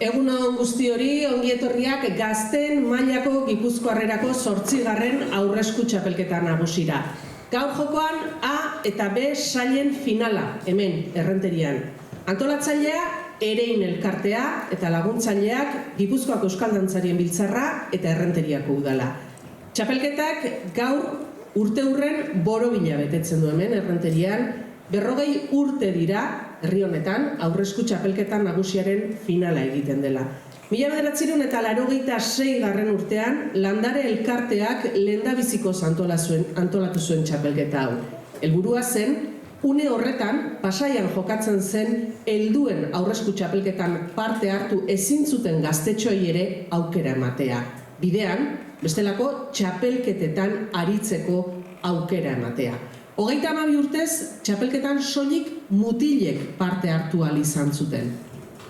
Egun on guzti hori, ongietorriak Gazteen mailako Gipuzkoarrerako 8. aurresku txapelketa nagusira. Gaur jokoan A eta B sailen finala, hemen, Errenterian. Antolatzailea Erein elkartea eta laguntzaileak Gipuzkoako Euskal Dantzarien Biltzarra eta Errenteriako udala. Txapelketak gaur urte-urren borobila betetzen du hemen, Errenterian. 40 urte dira, herri honetan, aurresku txapelketa nagusiaren finala egiten dela. 1986 urtean, Landare elkarteak lehendabizikoz antolatu zuen txapelketa hau. Helburua zen, une horretan, Pasaian jokatzen zen, helduen aurresku txapelketan parte hartu ezin zuten gaztetxoei ere aukera ematea. Bidean, bestelako txapelketetan aritzeko aukera ematea. 32 urtez, txapelketan soilik mutilek parte hartu ahal izan zuten.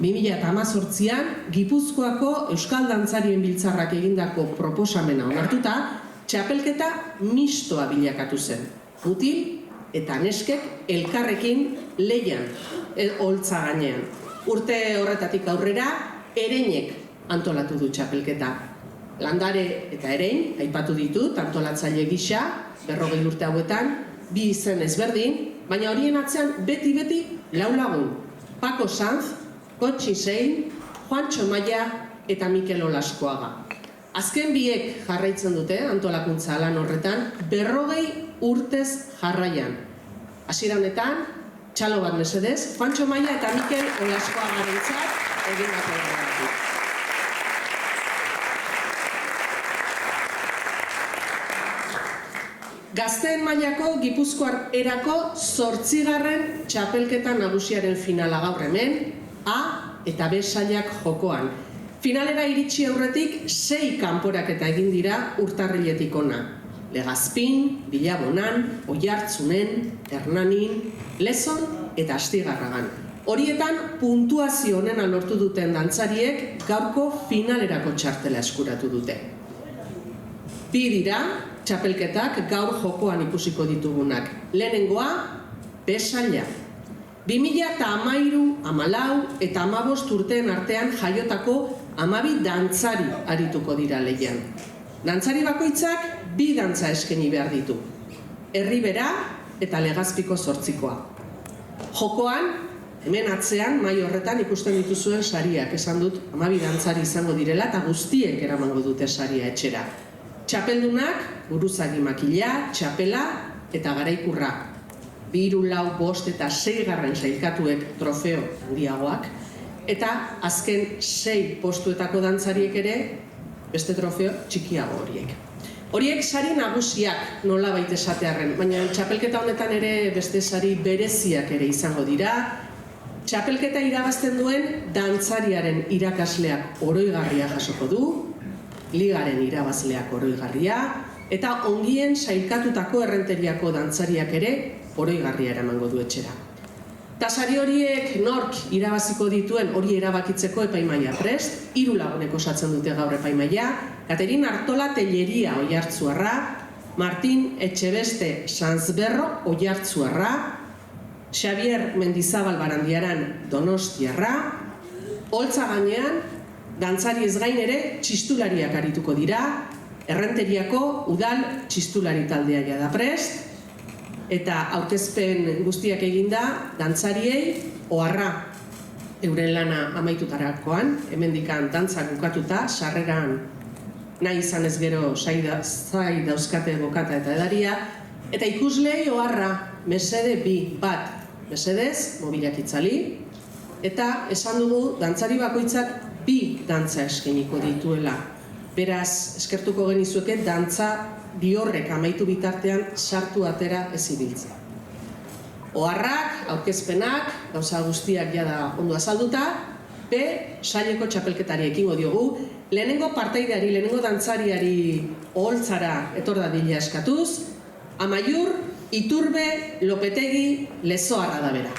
2018an, Gipuzkoako Euskal Dantzarien Biltzarrak egindako proposamena onartuta, txapelketa mistoa bilakatu zen. Mutil eta neskek elkarrekin leian, holtza gainean. Urte horretatik aurrera, Ereinek antolatu du txapelketa. Landare eta Erein, aipatu ditut, antolatzaile gisa, 40 urte hauetan, 2 izen ezberdin, baina horien atzean beti-beti 4 lagun. Paco Sanz, Kotxi Sein, Juancho Maia eta Mikel Olaskoaga. Azken biek jarraitzen dute antolakuntza lan horretan, 40 urtez jarraian. Hasiera honetan, txalo bat mesedez, Juancho Maia eta Mikel Olaskoagarentzat egindako dut. Gazteen mailako Gipuzkoarrerako 8. txapelketa nagusiaren finala gaur hemen, A eta B sailak jokoan. Finalera iritsi aurretik 6 kanporaketa egin dira urtarriletik ona. Legazpin, Bilabonan, Oiartzunen, Hernanin, Lezon eta Astigarragan. Horietan puntuazio onena lortu duten dantzariek gaurko finalerako txartela eskuratu dute. 2 dira txapelketak gaur jokoan ikusiko ditugunak. Lehenengoa, B saila. 2013, 14 eta 15 urteen artean jaiotako 12 dantzari arituko dira lehian. Dantzari bakoitzak 2 dantza eskaini behar ditu. Erribera eta Legazpiko 8koa. Jokoan, hemen atzean, mahai horretan ikusten dituzuen sariak. Esan dut, 12 dantzari izango direla eta guztiek eramango dute saria etxera. Txapeldunak, buruzagi makila, txapela eta garaikurra. 2, 4, 5 eta 6 sailkatuek trofeo handiagoak. Eta azken 6 postuetako dantzariek ere beste trofeo txikiago horiek. Horiek sari nagusiak nolabait esatearren, baina txapelketa honetan ere beste sari bereziak ere izango dira. Txapelketa irabazten duen dantzariaren irakasleak oroigarria jasoko du, ligaren irabazleak oroigarria, eta ongien sailkatutako Errenteriako dantzariak ere oroigarria eramango du etxera. Ta sari horiek nork irabaziko dituen hori erabakitzeko epaimaila prest, 3 lagunek osatzen dute gaur epaimaila, Katerin Artola Telleria Oiartzuarra, Martin Etxebeste Sanzberro Oiartzuarra, Xavier Mendizabal Barandiaran Donostiarra, holtza gainean, dantzari ez gain ere txistulariak arituko dira, Errenteriako udal txistulari taldea jada prest, eta aurkezpen guztiak eginda dantzariei oharra euren lana amaitutarakoan, hemendikan dantzak bukatuta, sarreran nahi izan ez gero zai dauzkate bokata eta edaria, eta ikuslei oharra mesede 2, bat, mesedez, mobilak itzali, eta esan dugu dantzari bakoitzak 2 dantza eskainiko dituela. Beraz, eskertuko genizueke dantza horrek amaitu bitartean sartu atera ez ibiltzea. Oharrak, aurkezpenak, gauza guztiak jada ondo azalduta, B saileko txapelketari ekingo diogu, lehenengo partaideari, lehenengo dantzariari oholtzara etor dadila eskatuz, Amaiur, Iturbe, Lopetegi, Lezoarra da bera.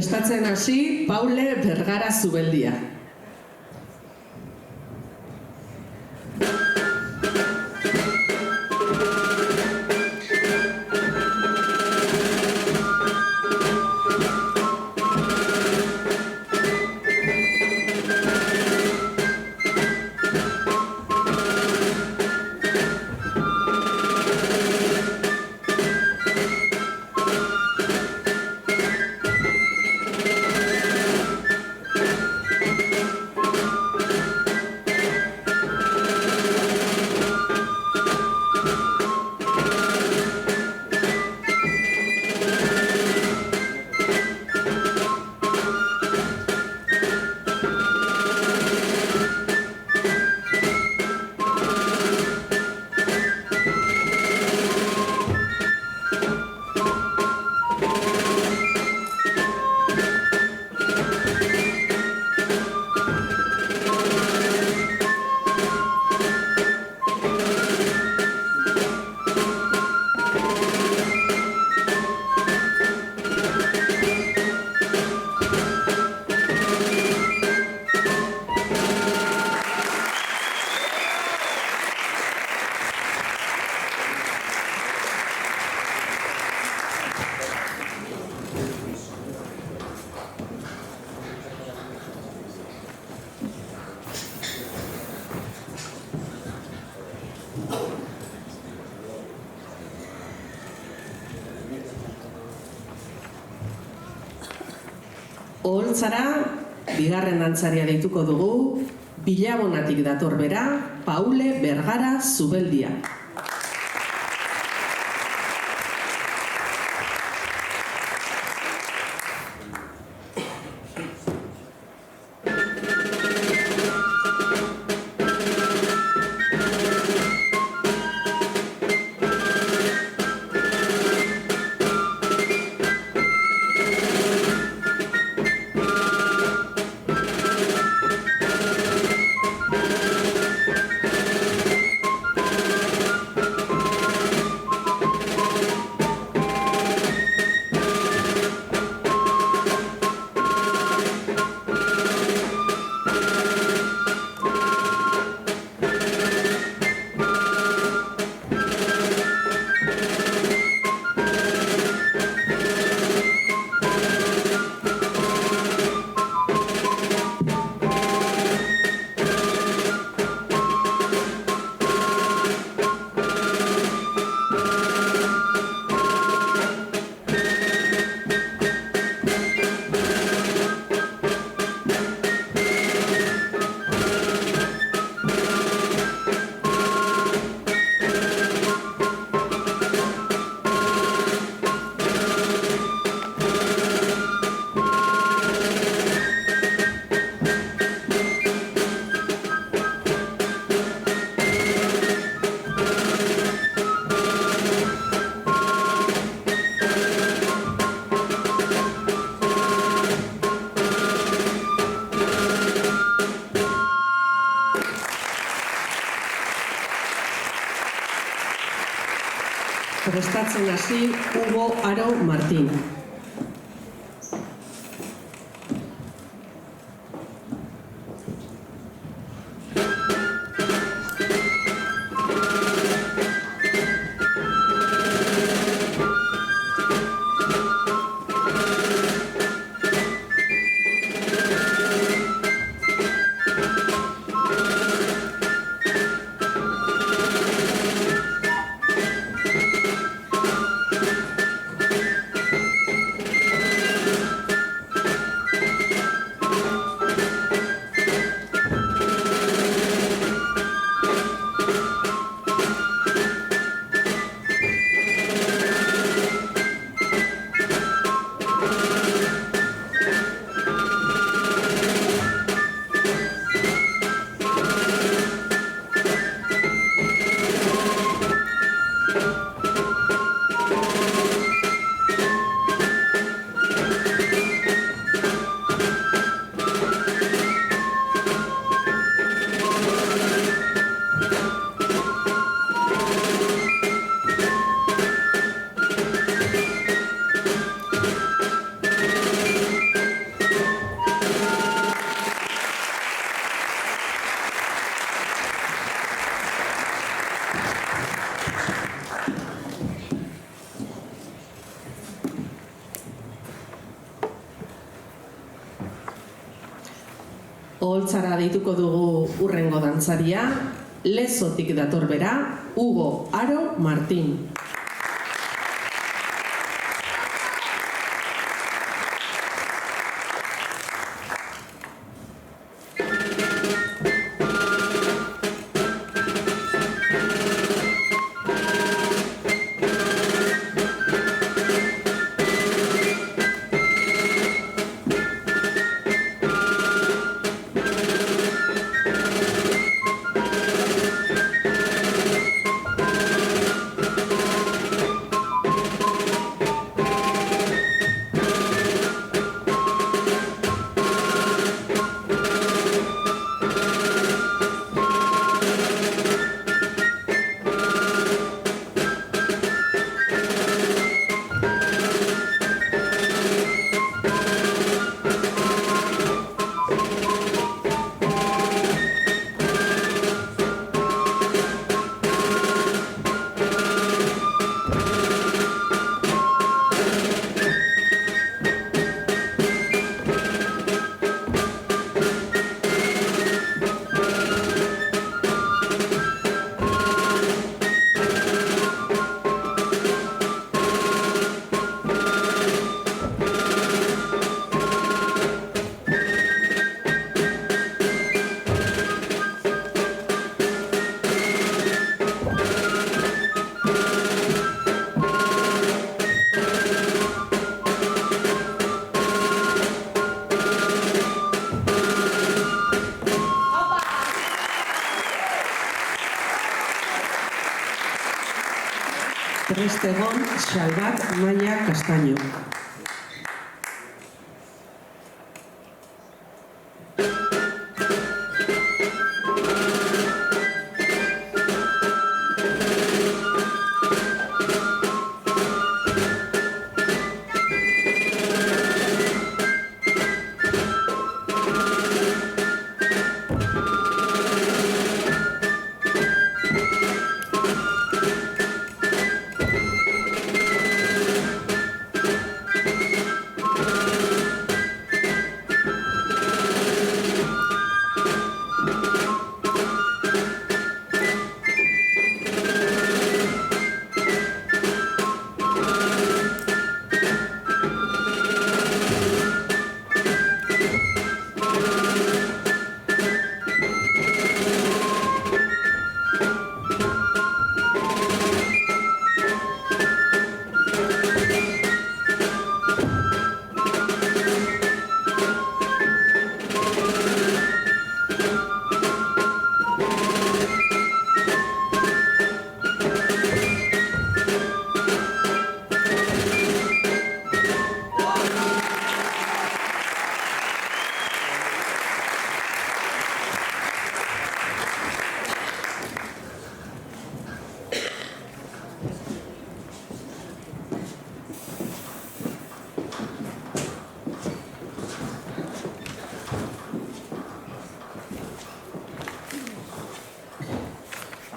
Prestatzen hasi Paule Bergara Zubeldia. Oholtzara, bigarren dantzaria deituko dugu, Bilabonatik dator bera, Paule Bergara Zubeldia. Prestatzen hasi Hugo Aro Martín. Oholtzara deituko dugu hurrengo dantzaria, Lezotik dator bera, Hugo Aro Martín. Prestegon, Xalbat, Maia, Castaño.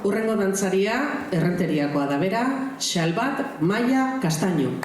Hurrengo dantzaria, Errenteriakoa da bera, Xalbat, Maia, Castaño.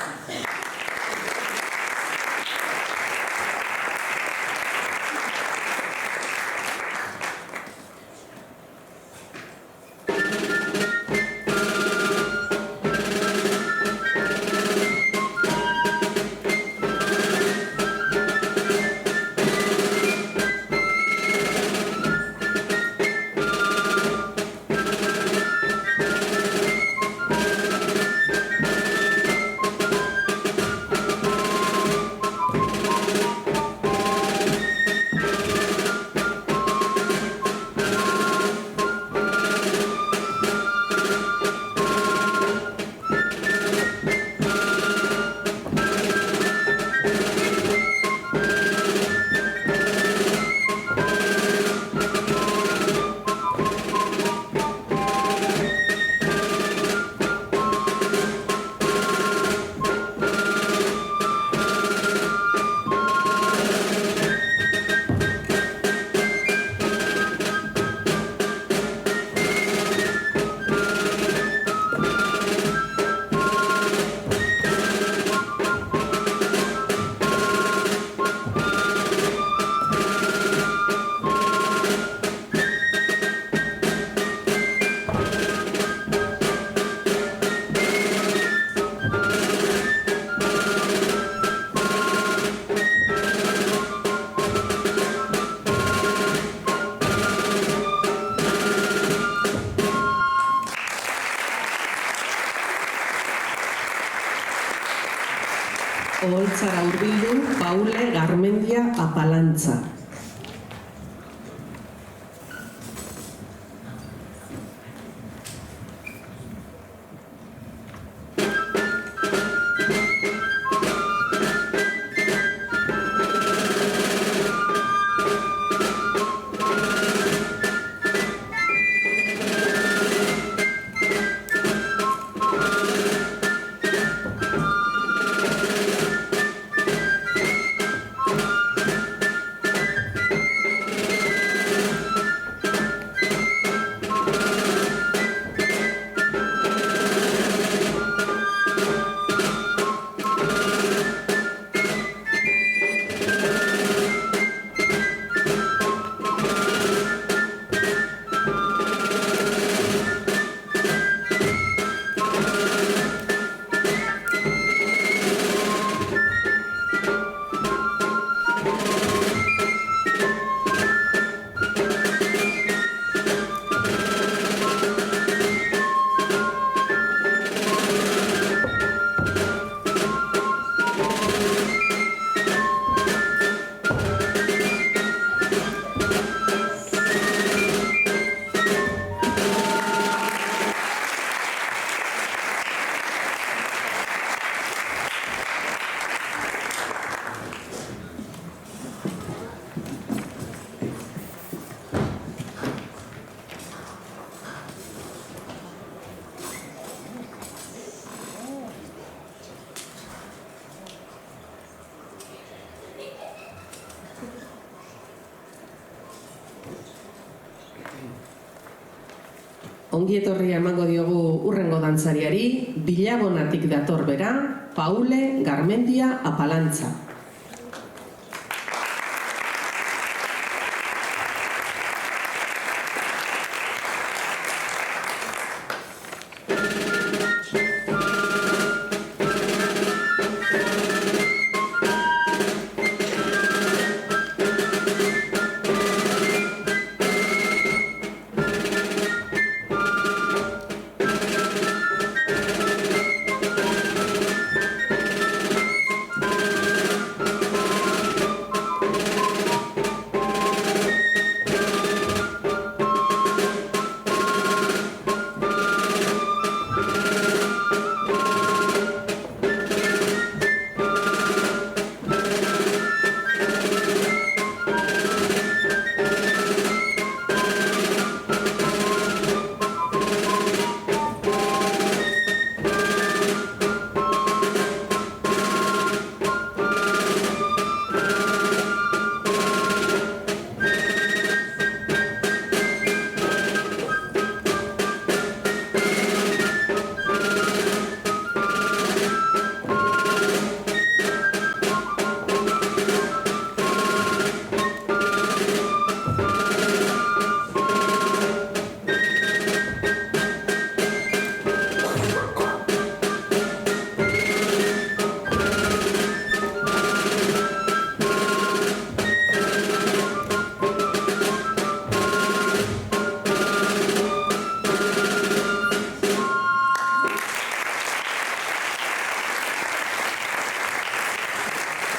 dantzara hurbildu Paule Garmendia Apalantza. Ongi etorria emango diogu hurrengo dantzariari, Bilabonatik dator bera, Paule Garmendia Apalantza.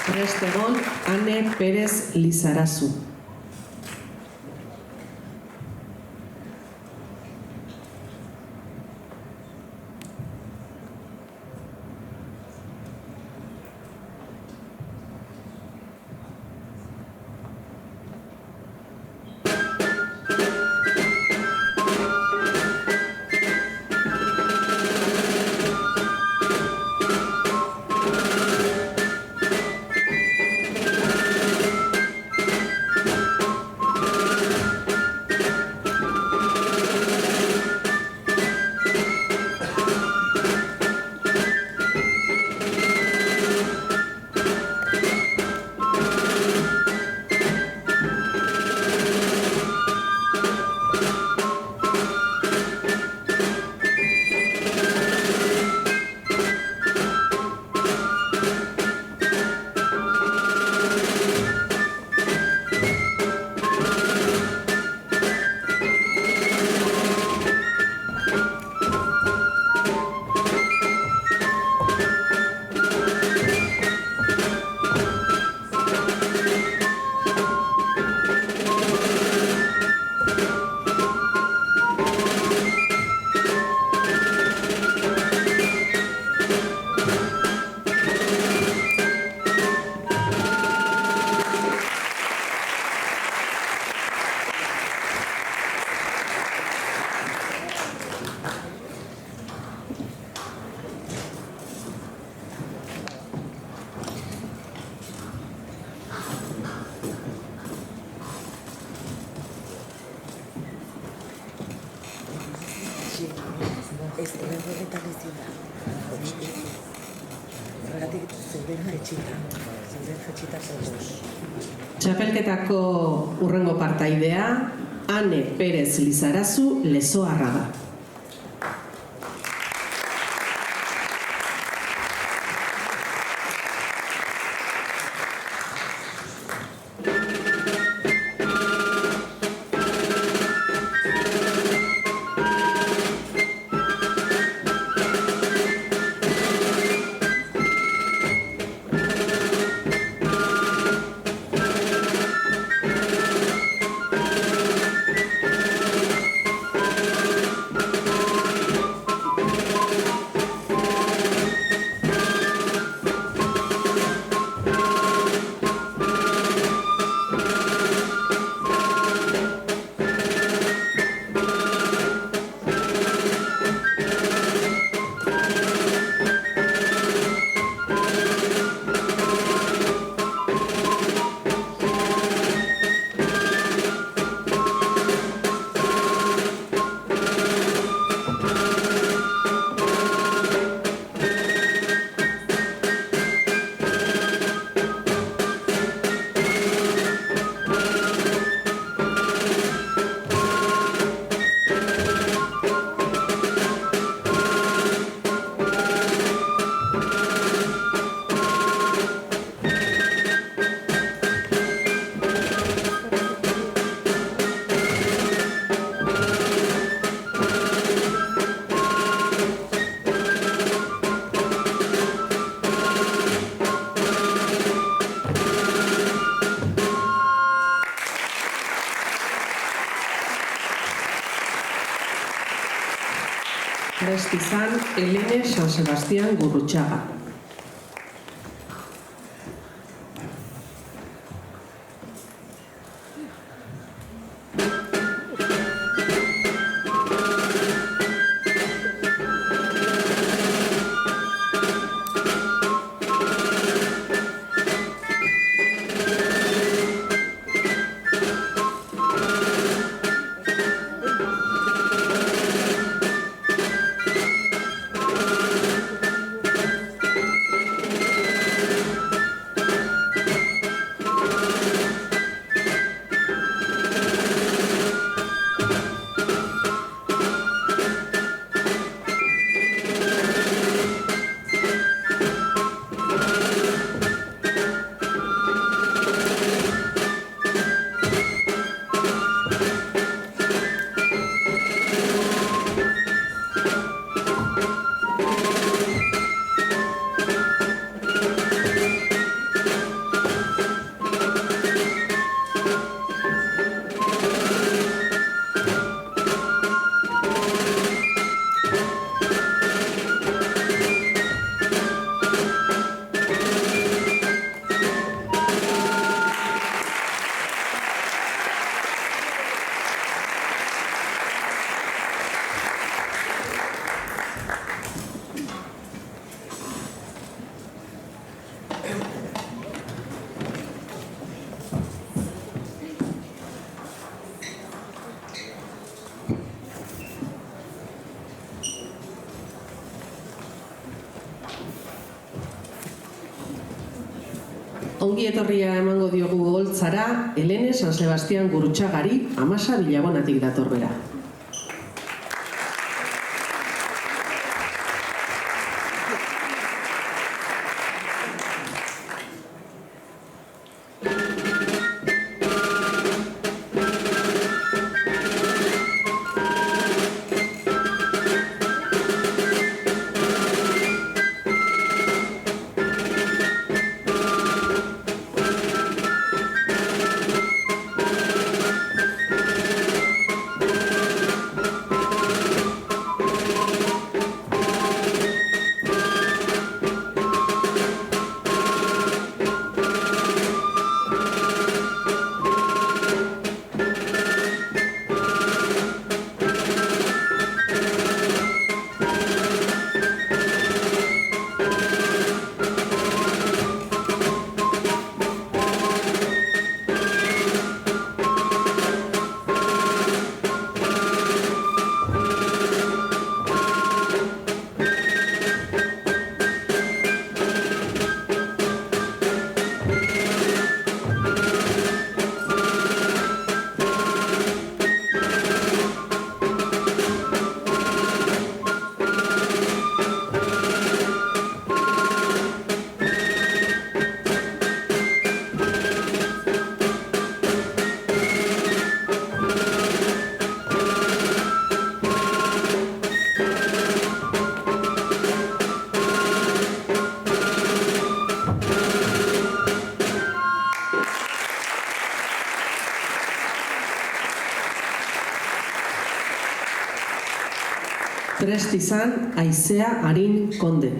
Prest egon, Ane Pérez Lizarazu. Ez horretan ezin da. Horregatik zeuden jetxita zegoz. Txapelketako hurrengo partaidea, Ane Perez Lizarazu Lezoarra da. Prest izan, Elene San Sebastián Gurrutxaga. Ongi etorria emango diogu Oholtzara Elene San Sebastián Gurrutxagari, Amasa Bilabonatik dator bera. Prest izan Aizea Arin Konde.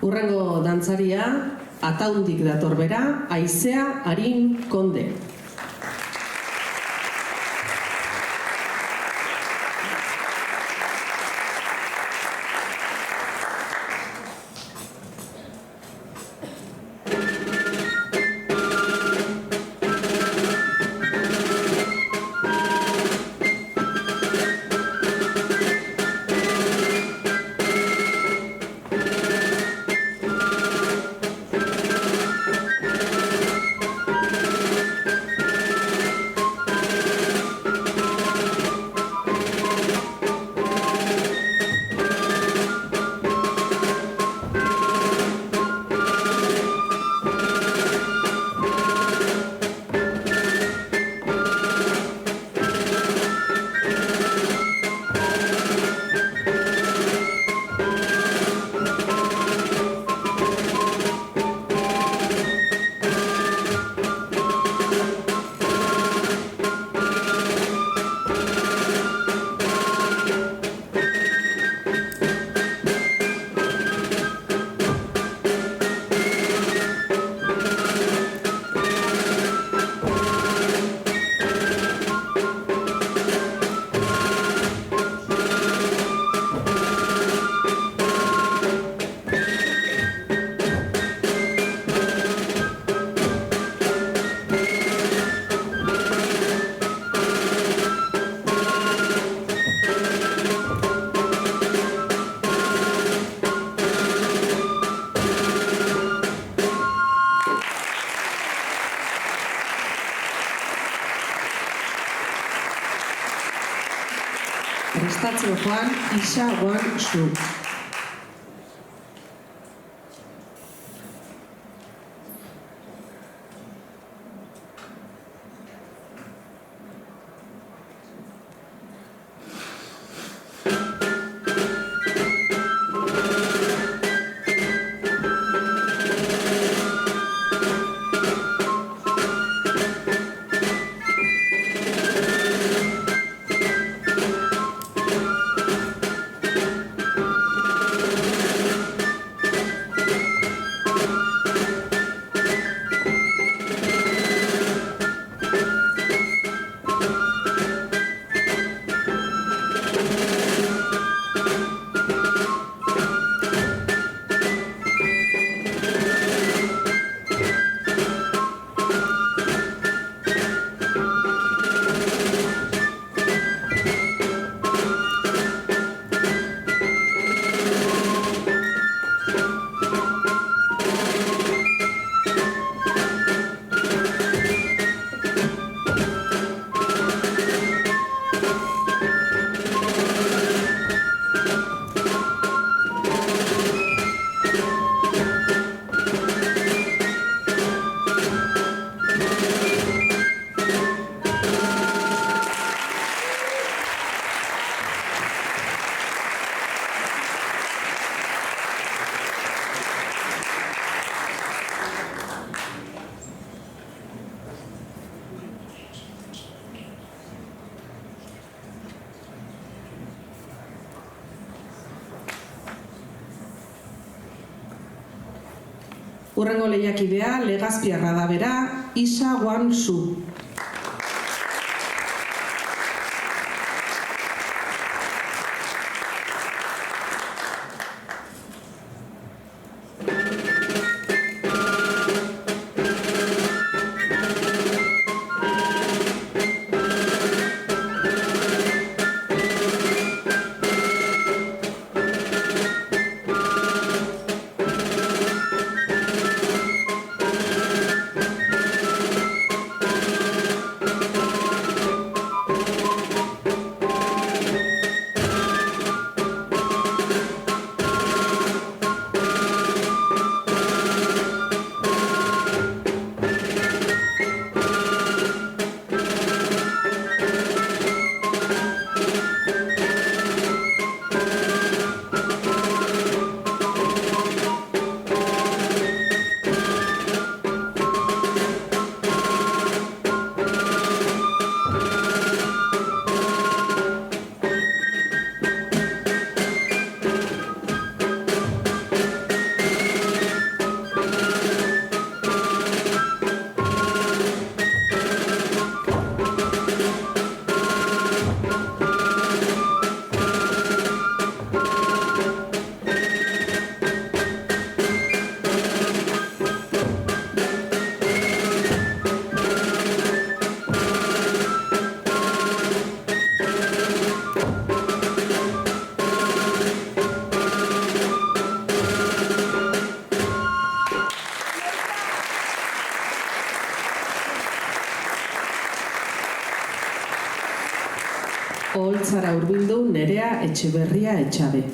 Hurrengo dantzaria, Ataundik dator bera, Aizea Arin Konde. Prestatzeo joan, Isa Wan Su. Hurrengo lehiakidea Legazpiarra da bera, Isa Guanzu. Oholtzara hurbildu Nerea Etxeberria Etxabe.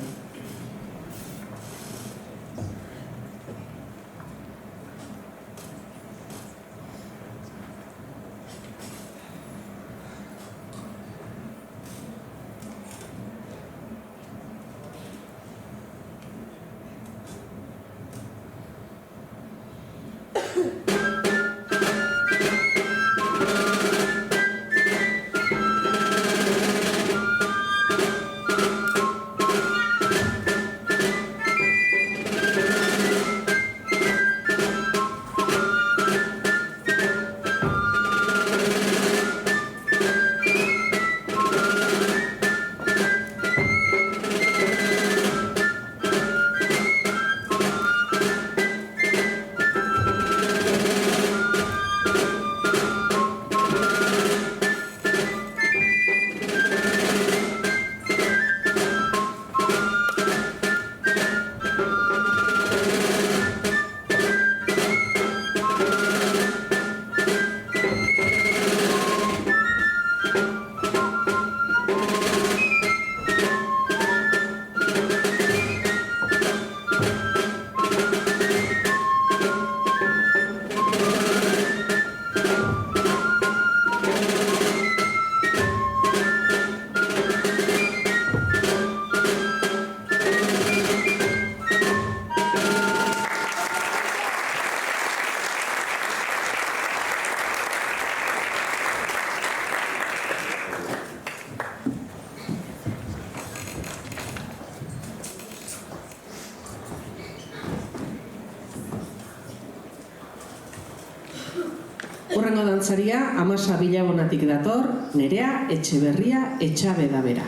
Hurrengo dantzaria Amasa Bilabonatik dator, Nerea Etxeberria Etxabe da bera.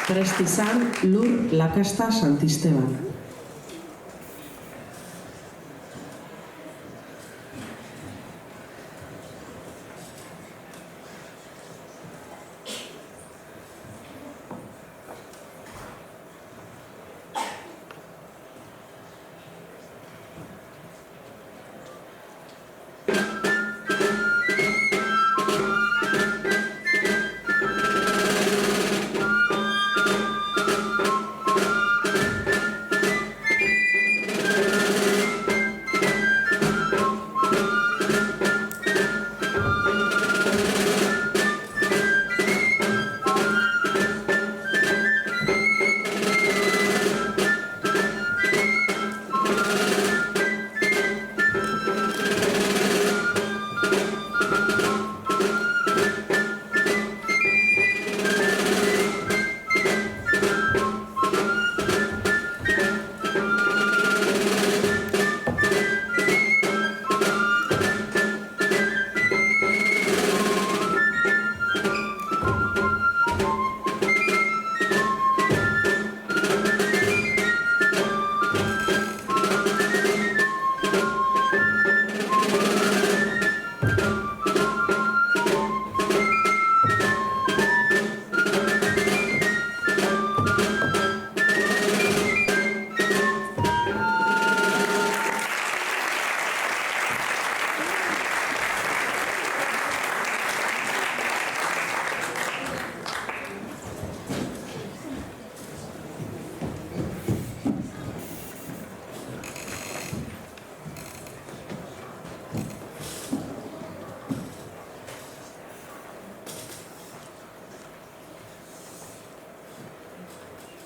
Prest izan Lur Lakasta Santisteban.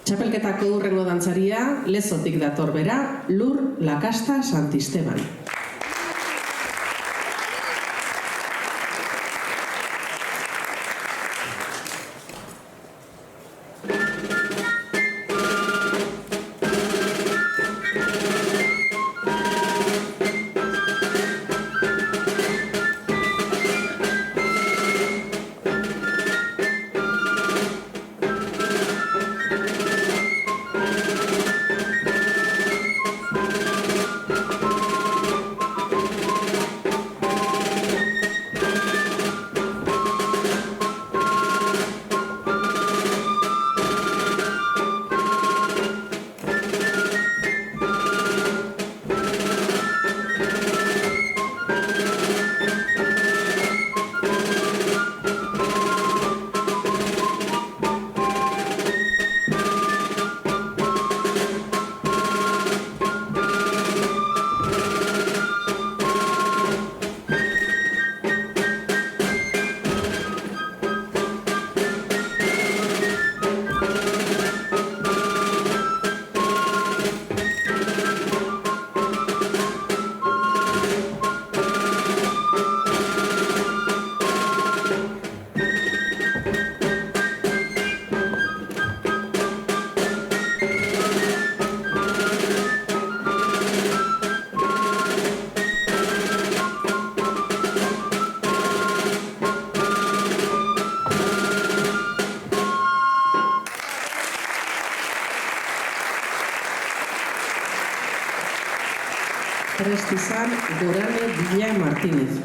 Txapelketako hurrengo dantzaria Lezotik dator bera, Lur Lakasta Santisteban. Prest izan Gorane Villa Martínez.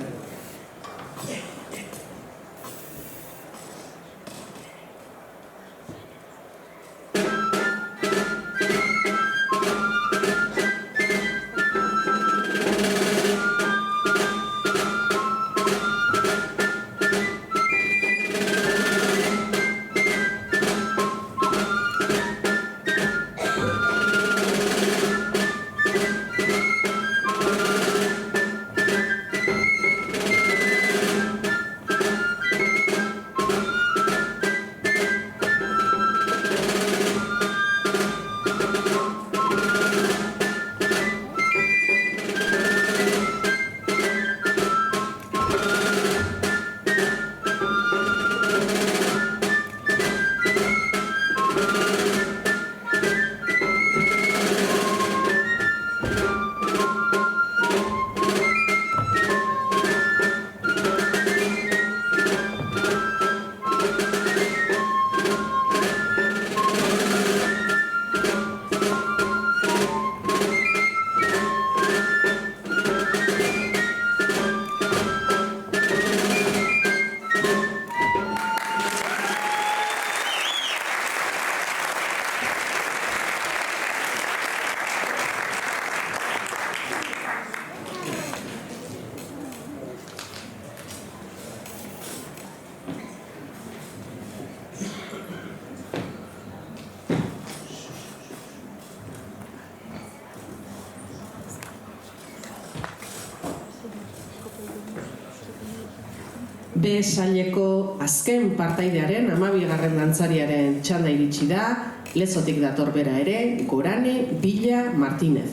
B saileko azken partaidearen 12. dantzariaren txanda iritsi da, Lezotik dator bera ere, Gorane Villa Martínez.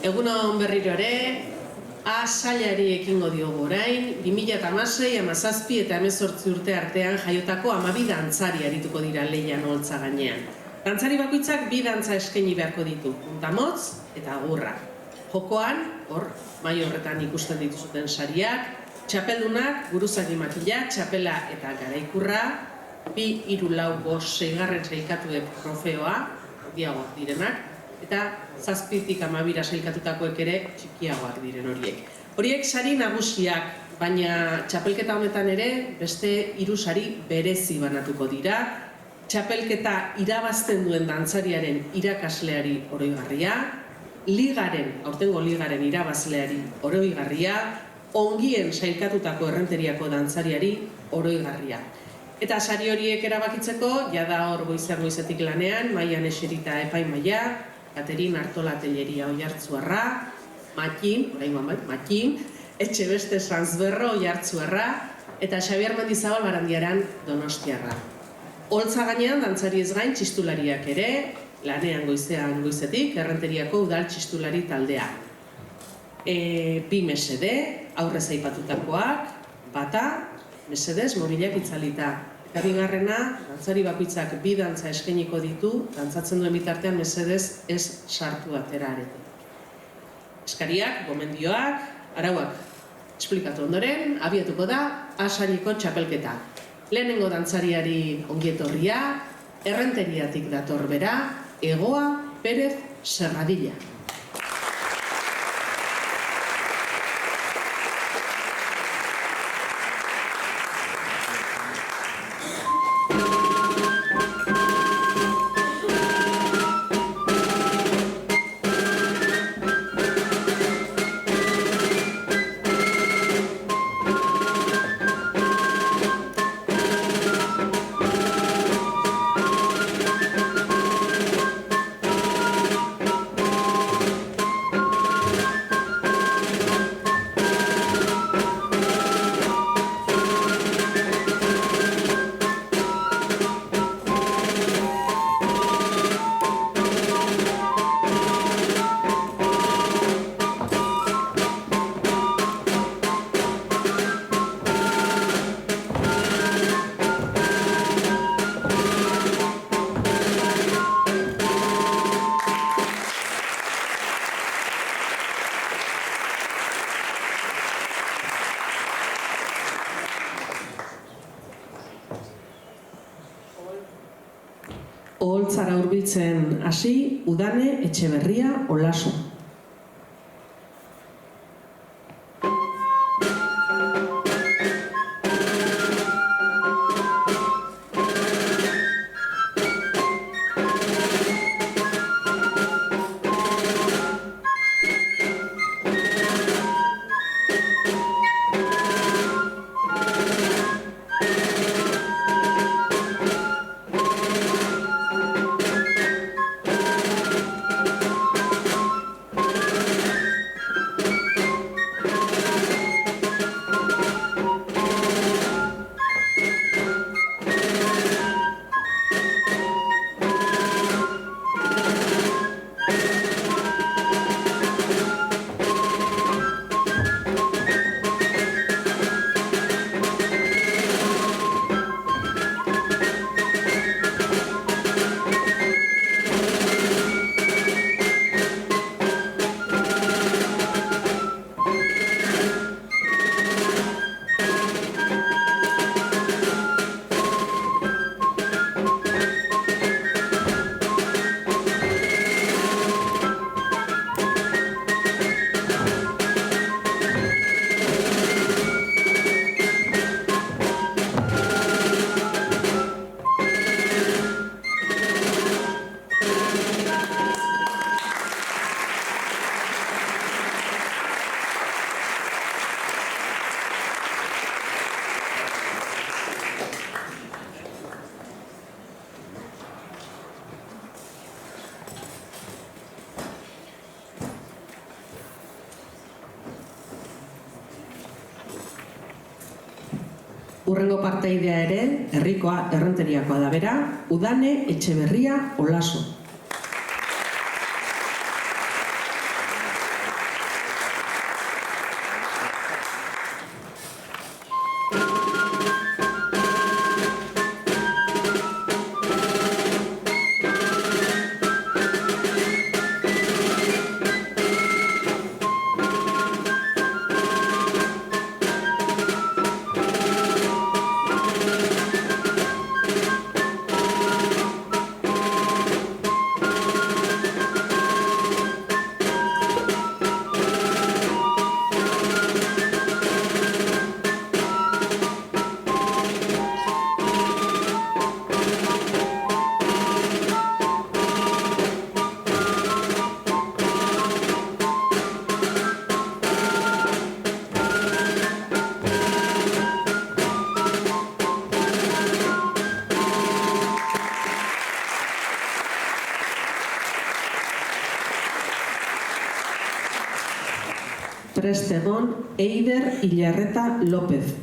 Egunon berriro ere, A sailari ekingo diogu orain, 2016, 17 eta 18 urte artean jaiotako 12 dantzari arituko dira lehian holtza gainean. Dantzari bakoitzak 2 dantza eskaini beharko ditu, puntamotz eta agurra. Jokoan, hor, mahai horretan ikusten dituzuten sariak, txapeldunak, buruzagi makila, txapela eta garaikurra, 2, 3, 4, 5, 6 sailkatuek trofeoa, diagoak direnak, eta 7tik 12 sailkatutakoek ere txikiagoak diren horiek. Horiek sari nagusiak, baina txapelketa honetan ere beste 3 sari berezi banatuko dira. Txapelketa irabazten duen dantzariaren irakasleari oroigarria, aurtengo ligaren irabazleari oroigarria, ongien sailkatutako errenteriako dantzariari oroigarria. Eta sari horiek erabakitzeko, jada hor goizetik lanean, Maian Eserita epaimaia, Katerin Artola Telleria Oiartzuarra, Makin, Etxebeste Sanzberro Oiartzuarra, eta Xabier Mendizabal Barandiaran Donostiarra. Holtza gainean, dantzari ez gain, txistulariak ere, lanean goizetik, errenteriako udal txistulari taldea. 2 mesede, aurrez aipatutakoak, bata, mesedez, mobilak itzalita. Eta bigarrena, dantzari bakoitzak 2 dantza eskainiko ditu, dantzatzen duen bitartean mesedez ez sartu atera aretik. Eskariak, gomendioak, arauak Esplikatu ondoren, abiatuko da Asainiko txapelketa. Lehenengo dantzariari ongietorria, Errenteriatik dator bera, Egoa Pérez Serradilla. Oholtzara hurbiltzen hasi, Udane Etxeberria Olaso. Hurrengo parteidea ere, herrikoa Errenteriakoa da bera, Udane Etxeberria Olaso. Prest egon, Eider Ilarreta López.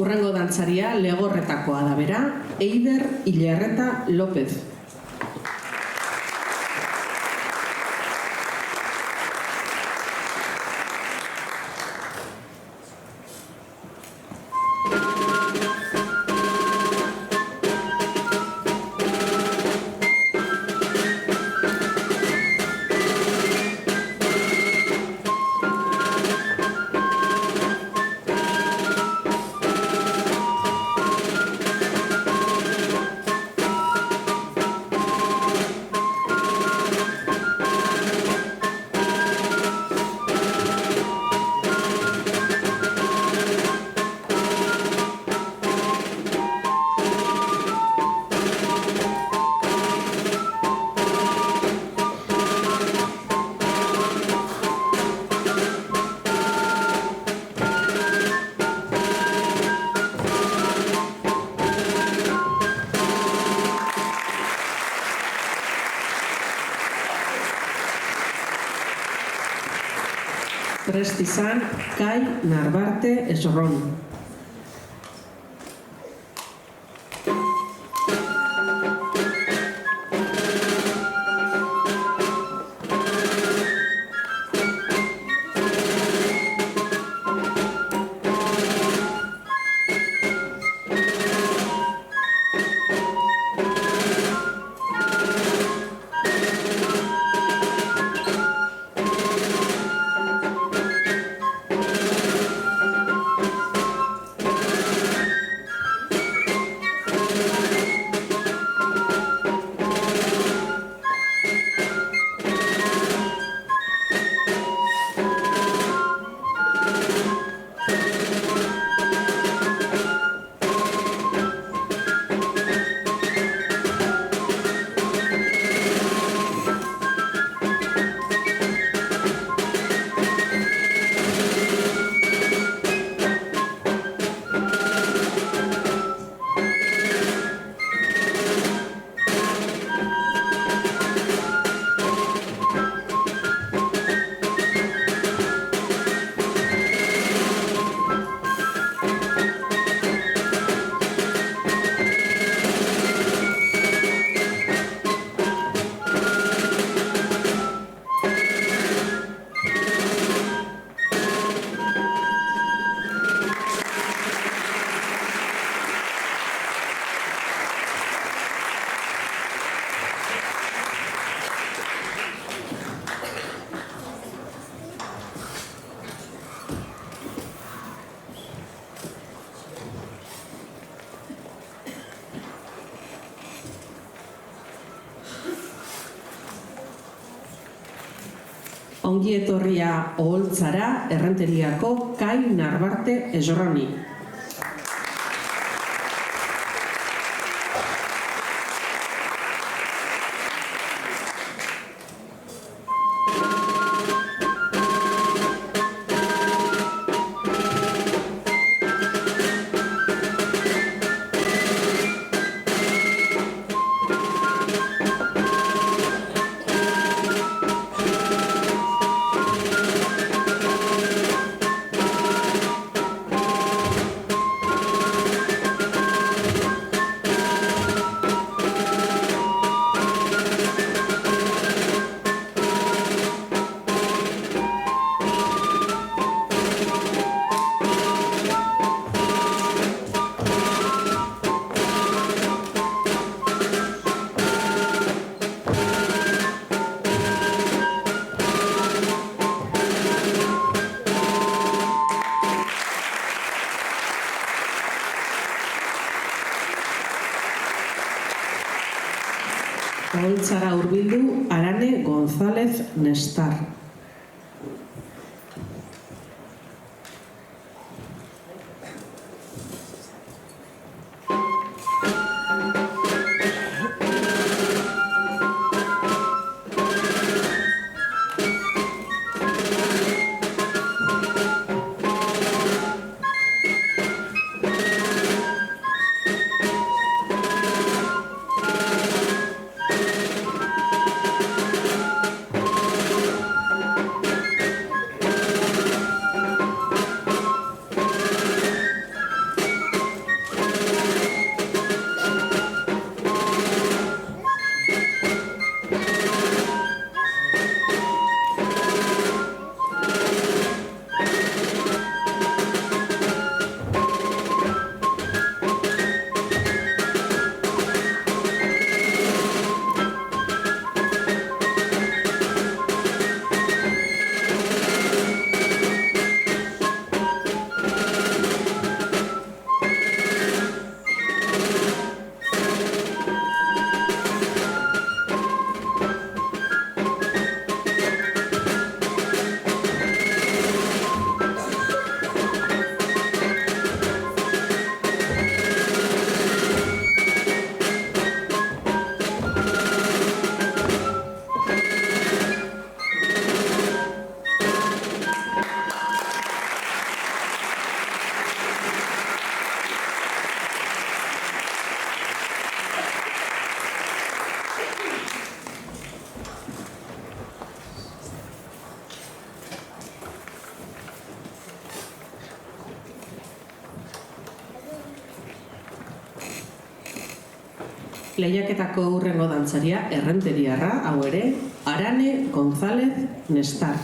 Urrengo dantzaria Legorretakoa da bera, Eider Ilerreta López. Prest izan, Kai Narbarte Esron. Ongi etorria Oholtzara Errenteriako Kai Narbarte Esroni. Oholtzara hurbildu Arane González Nestar. Lehiaketako hurrengo dantzaria errenteriarra, hau ere, Arane González Nestar.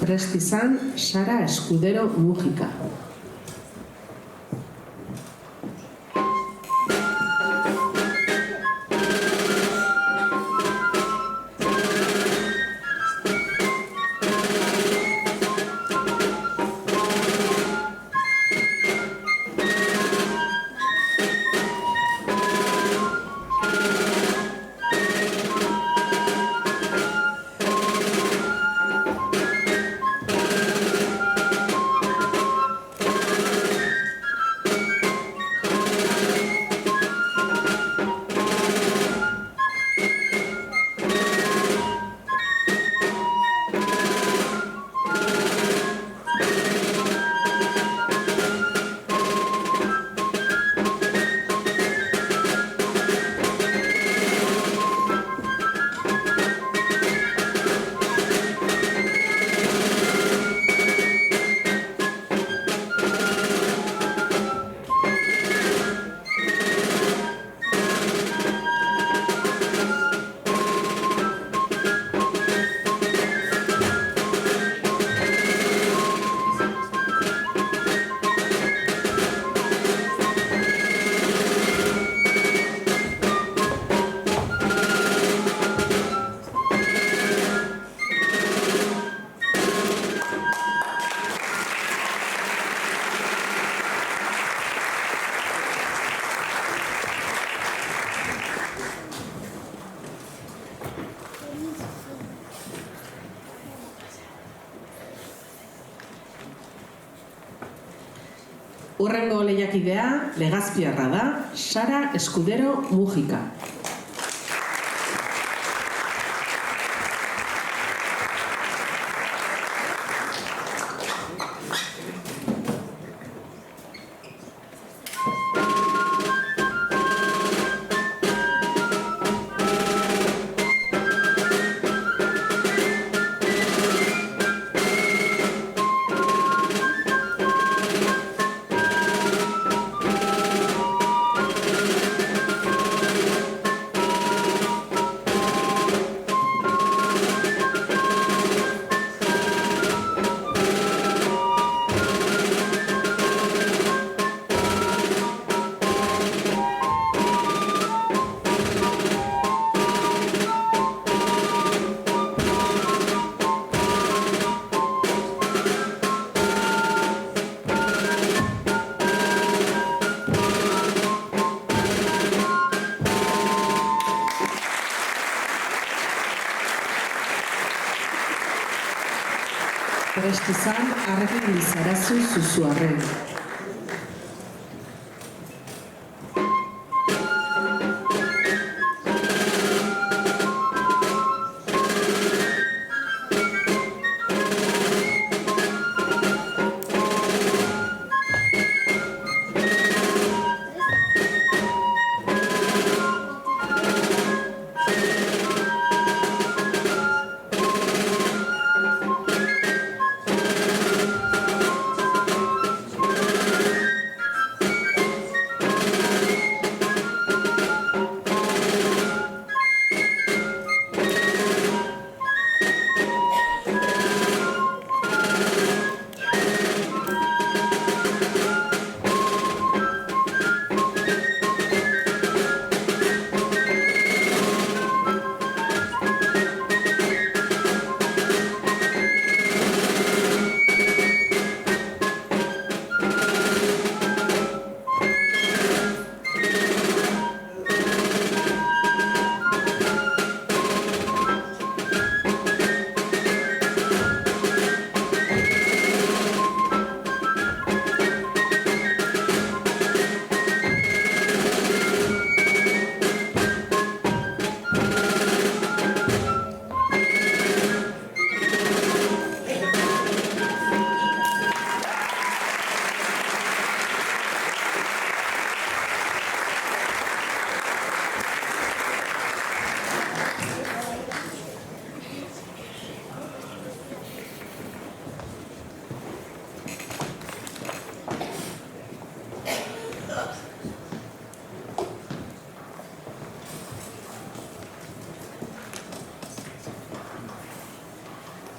Prest izan, Sara Escudero Mújica. Hurrengo lehiakidea Legazpiarra da, Sara Escudero Mújica. Prest izan, Arrekin Lizarazu Zuzuarren.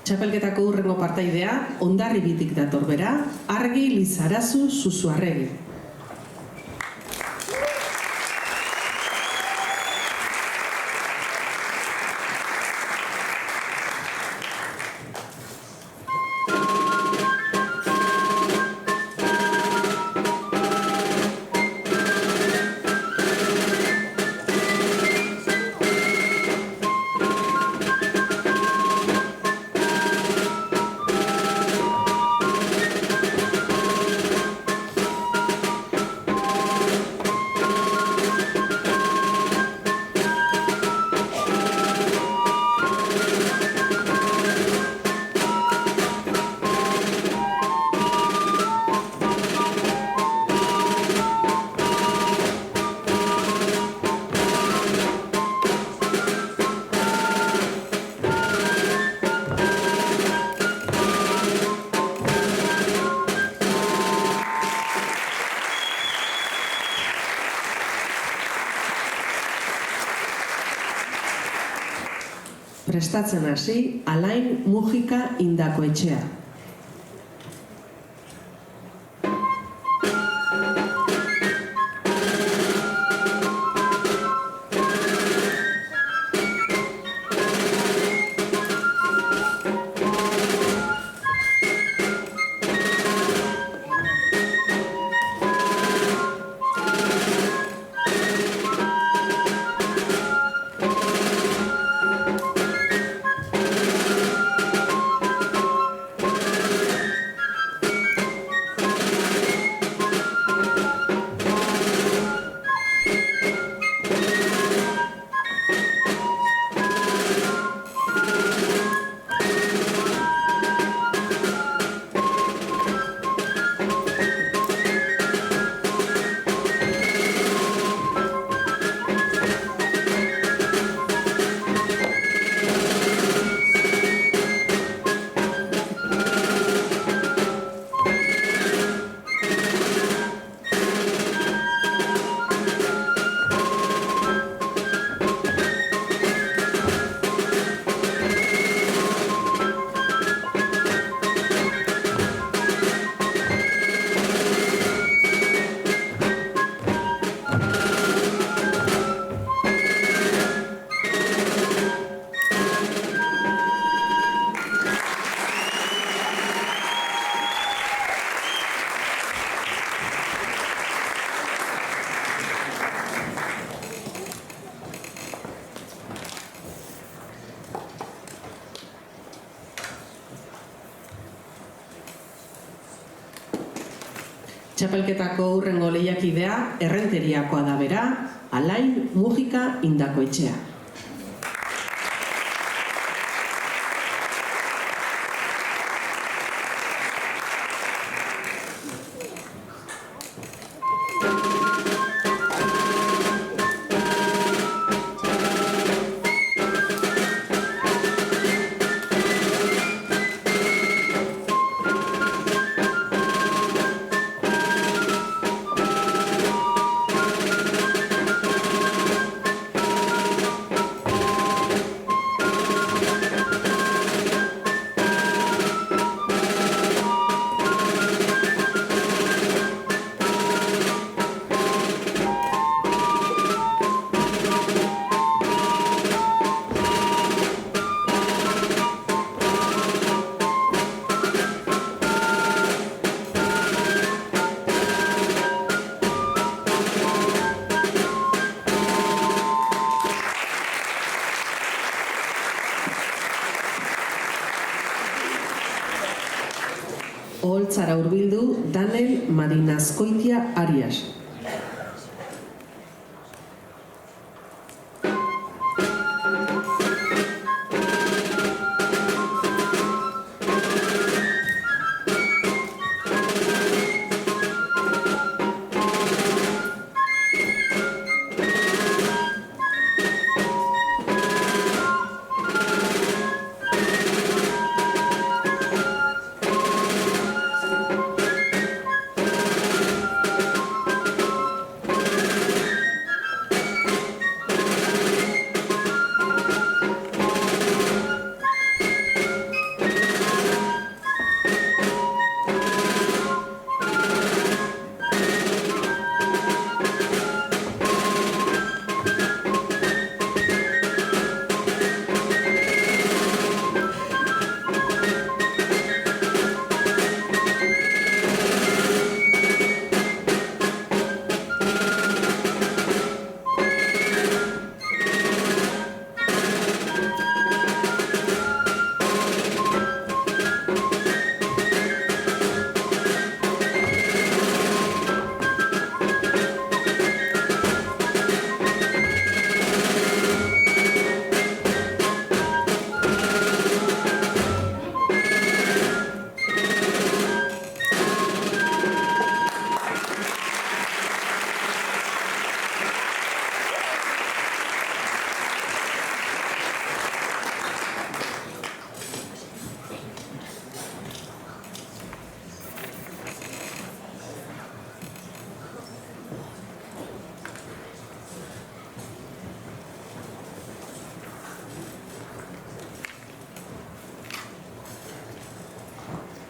Txapelketako hurrengo partaidea, Hondarribitik dator bera, Argi Lizarazu Zuzuarregi. Prestatzen hasi, Alain Mujika Indakoetxea. Txapelketako hurrengo lehiakidea, Errenteriakoa da bera, Alain Mujika Indakoetxea. Oholtzara hurbildu Daniel Marinazkoitia Arias.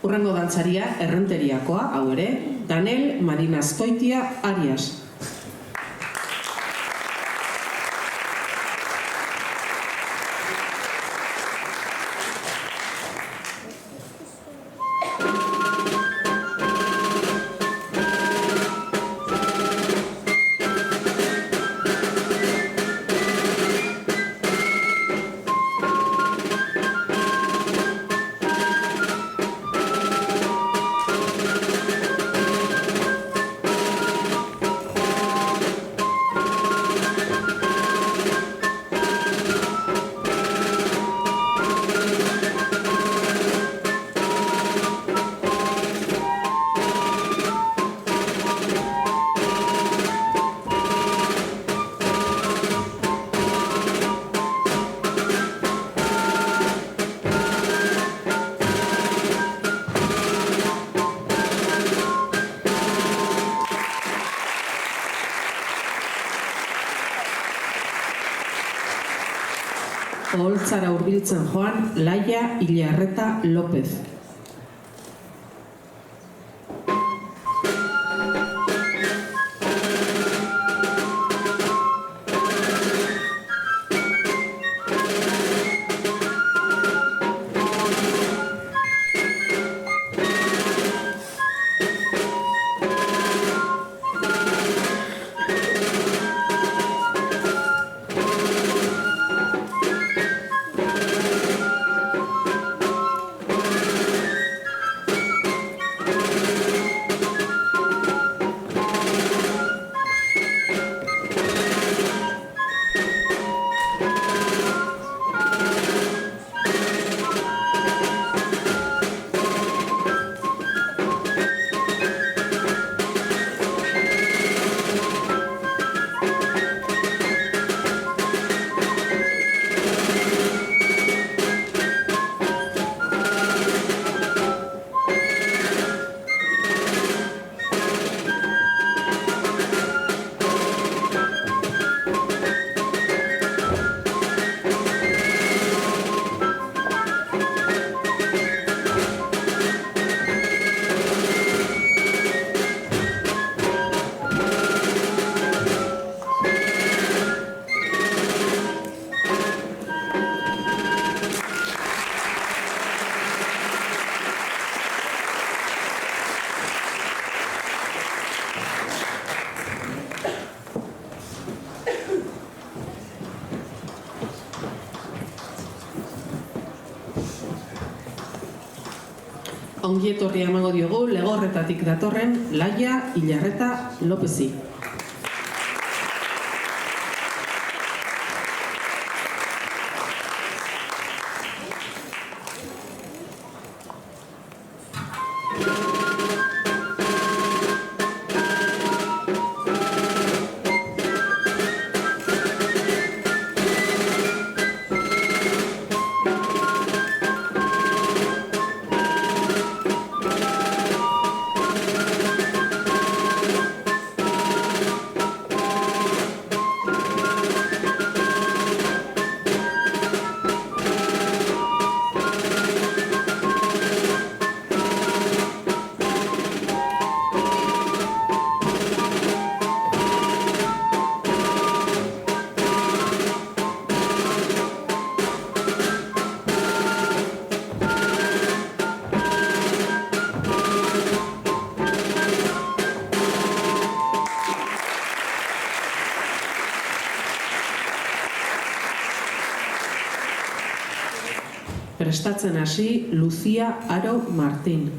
Hurrengo dantzaria Errenteriakoa, hau ere, Danel Marinazkoitia Arias. Oholtzara hurbiltzen joan Laia Ilarreta López. Ongi etorria emango diogu Legorretatik datorren Laia Ilarreta Lópezi. Prestatzen hasi Lucia Aro Martín.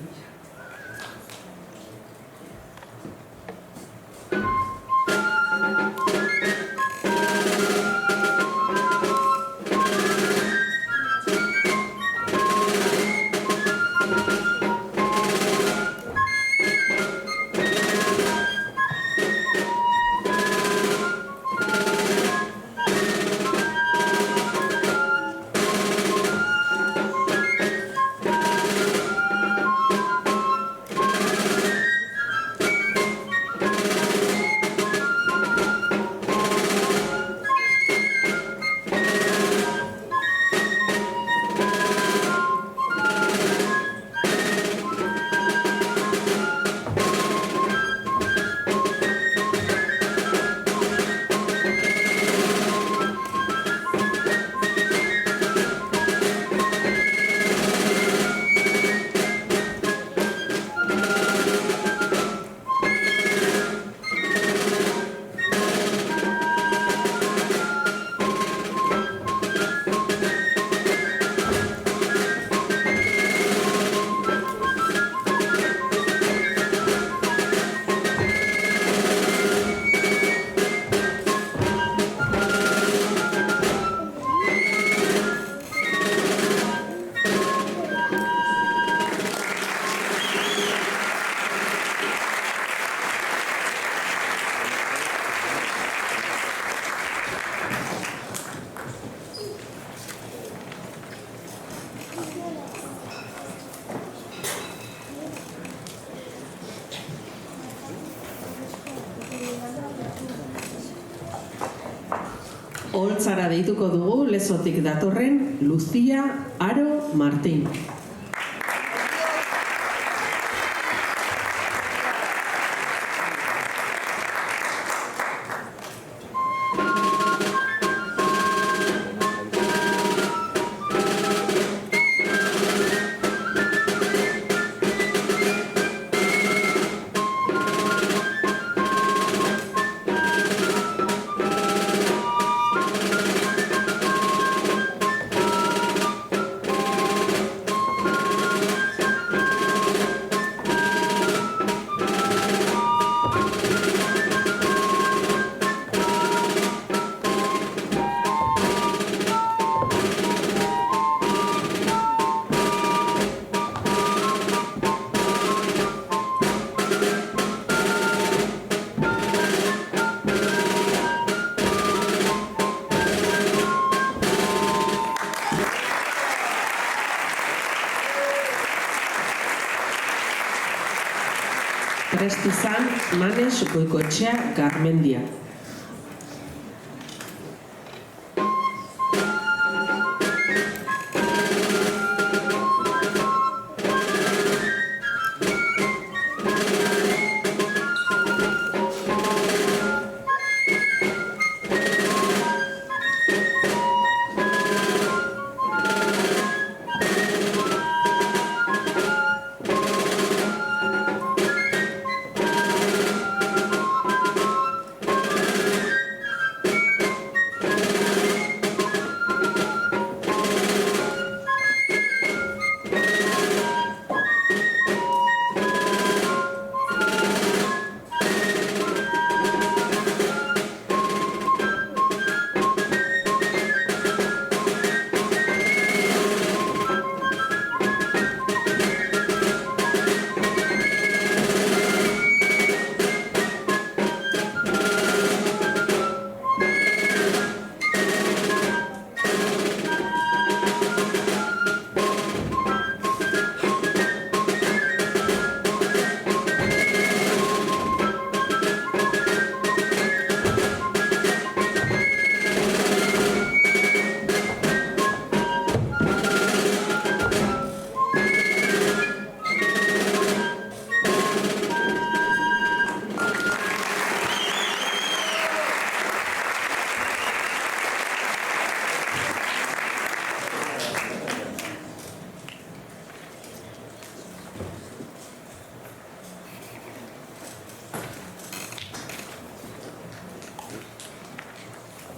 Oholtzara deituko dugu Lezotik datorren Lucia Aro Martín. Prest izan Manes Goikoetxea Garmendia.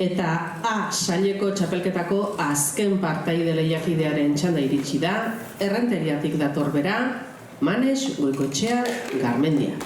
Eta A saileko txapelketako azken partaide lehiakidearen txanda iritsi da, Errenteriatik dator bera, Manes Goikoetxea Garmendia.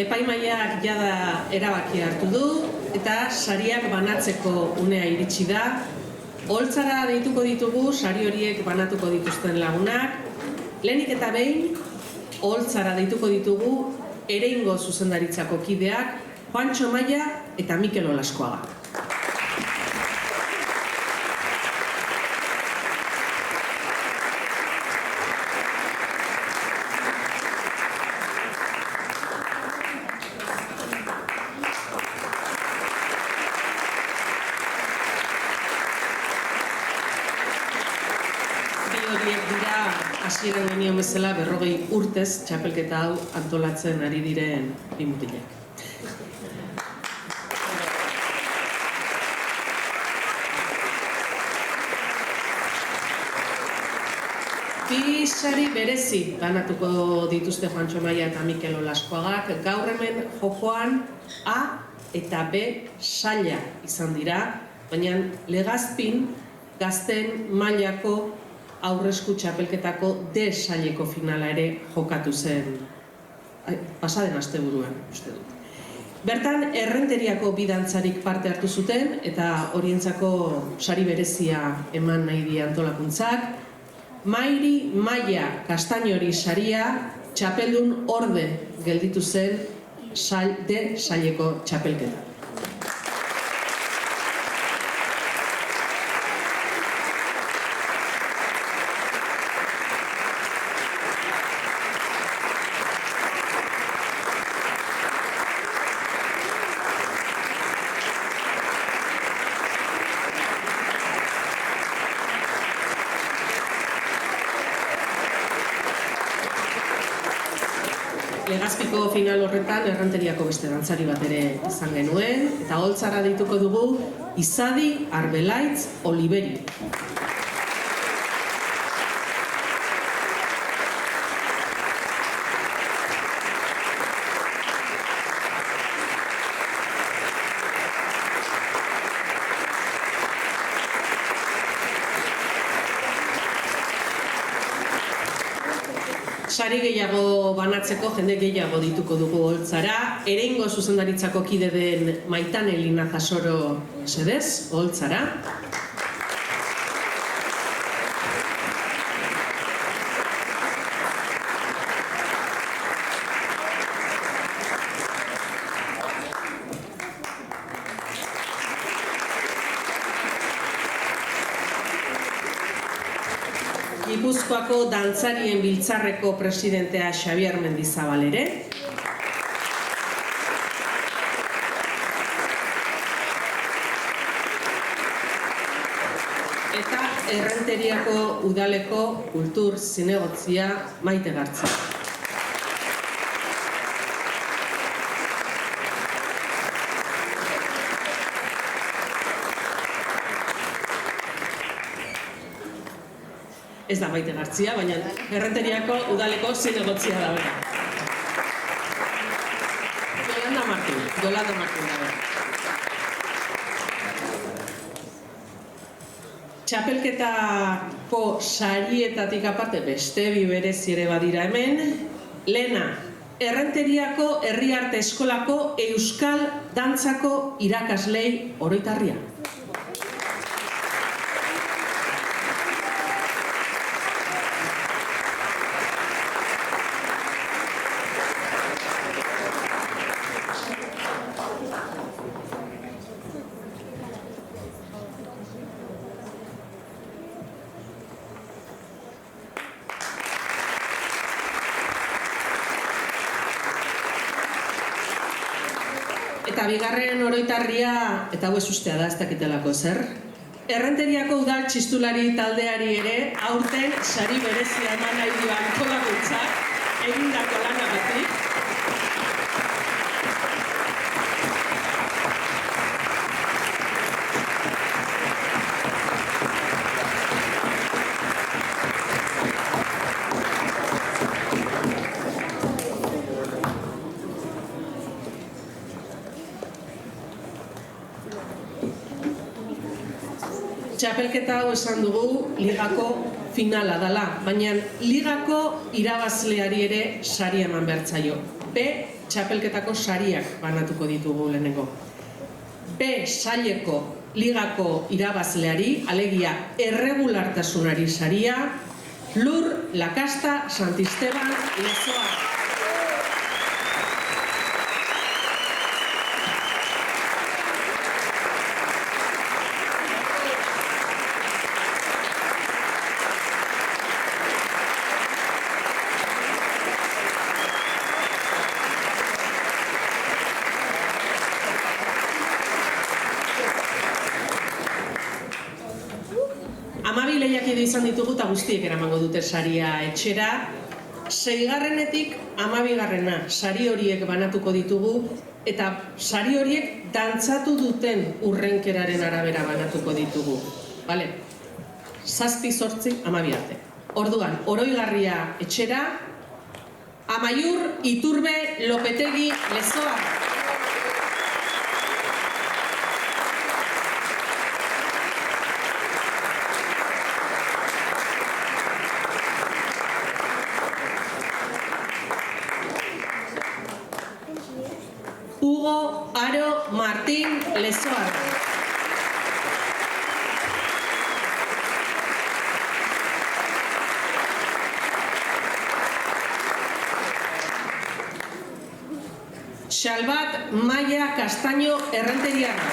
Epaimahaiak jada erabaki hartu du eta sariak banatzeko unea iritsi da. Oholtzara deituko ditugu sari horiek banatuko dituzten lagunak. Lehenik eta behin, oholtzara deituko ditugu Ereingo zuzendaritzako kideak Juantxo Maia eta Mikel Olaskoaga. Horiek dira, hasieran genion bezala 40 urtez txapelketa hau antolatzen ari diren bi mutilak. Bi sari berezi banatuko dituzte Juantxo Maia eta Mikel Olaskoagak. Gaur hemen jokoan A eta B saila izan dira, baina Legazpin gazten mailako aurresku txapelketako D saileko finala ere jokatu zen pasaden asteburuan, uste dut. Bertan, Errenteriako bi dantzarik parte hartu zuten eta horientzako sari berezia eman nahi die antolakuntzak. Mairi Maia Kastainori saria txapeldun orde gelditu zen D saileko txapelketa. Legazpiko final horretan Errenteriako beste dantzari bat ere izan genuen, eta oholtzara deituko dugu Izadi Arbelaitz Oliveri. Sari gehiago banatzeko jende gehiago dituko dugu oholtzara. Ereingo zuzendaritzako kide den Maitane Linazasoro sedez, oholtzara. Gipuzkoako dantzarien biltzarreko presidentea Xabier Mendizabal ere. Eta Errenteriako udaleko kultur zinegotzia Maite Gartza. Ez da Maite Gartzia, baina Errenteriako udaleko zinegotzia da bera. Yolanda Martin da bera. Txapelketako sarietatik aparte beste bi berezi ere badira hemen. Lehena, Errenteriako Herri Arte Eskolako Euskal Dantzako irakaslei oroitarria. Eta bigarren oroitarria, eta hau ez ustea da, ez dakitelako zer. Errenteriako udal txistulari taldeari ere, aurten sari berezia eman nahi dio antolakuntzak egindako lanagatik. Txapelketa hau esan dugu ligako finala dela, baina ligako irabazleari ere sari eman behar zaio. B txapelketako sariak banatuko ditugu lehenengo. B saileko ligako irabazleari, alegia erregulartasunari saria, Lur Lakasta Santisteban Lezoa. Amabi lehiakide izan ditugu eta guztiek eramango dute saria etxera. 6. 12. sari horiek banatuko ditugu eta sari horiek dantzatu duten urrenkeraren arabera banatuko ditugu. Vale? 7, 8, 12 arte. Orduan, oroigarria etxera, Amaiur Iturbe Lopetegi Lezoa. Hugo Aro Martín Lezoa. Xalbat Maia Castaño Errenteriaga.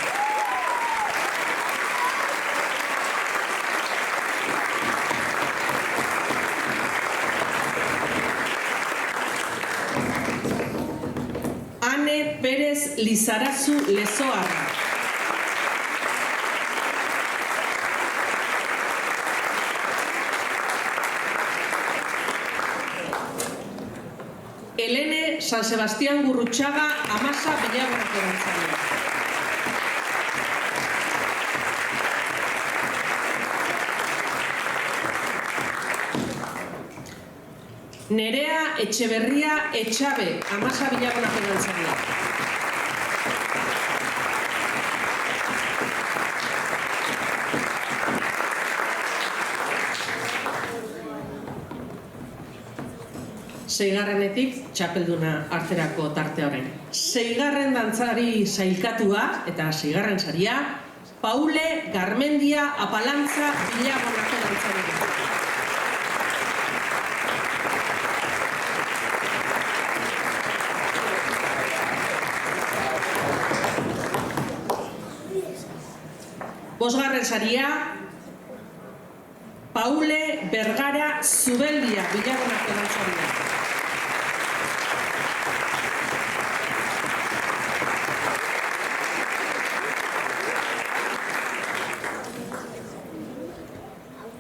Ane Pérez Lizarazu Lezoarra. Elene San Sebastián Gurrutxaga Amasa Villagonako dantzaria. Nerea Etxeberria Etxabe Amasa Villagonako dantzaria. Seigarrenetik txapelduna hartzerako tarte horren. 6. dantzari sailkatua eta 6. saria, Paule Garmendia Apalantza Villagonako dantzaria. Bosgarren saria, Paule Bergara Zubeldia Villagonako dantzaria.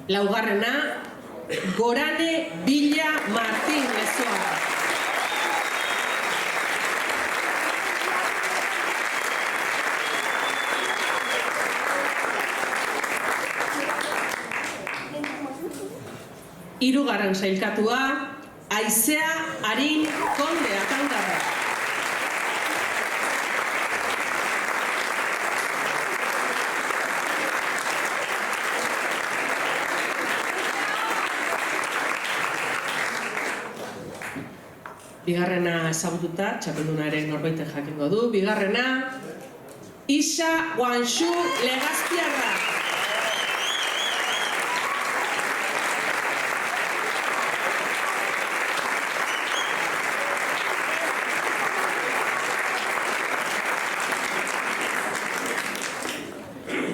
Laugarrena, Gorane Villa Martín Lezoa. Hirugarren sailkatua, Aizea Arin Konde Atandarra. Bigarrena ezagututa, txapeldunaren norbaitek jakingo du. Bigarrena, Isa Guanxu Legazpiarra.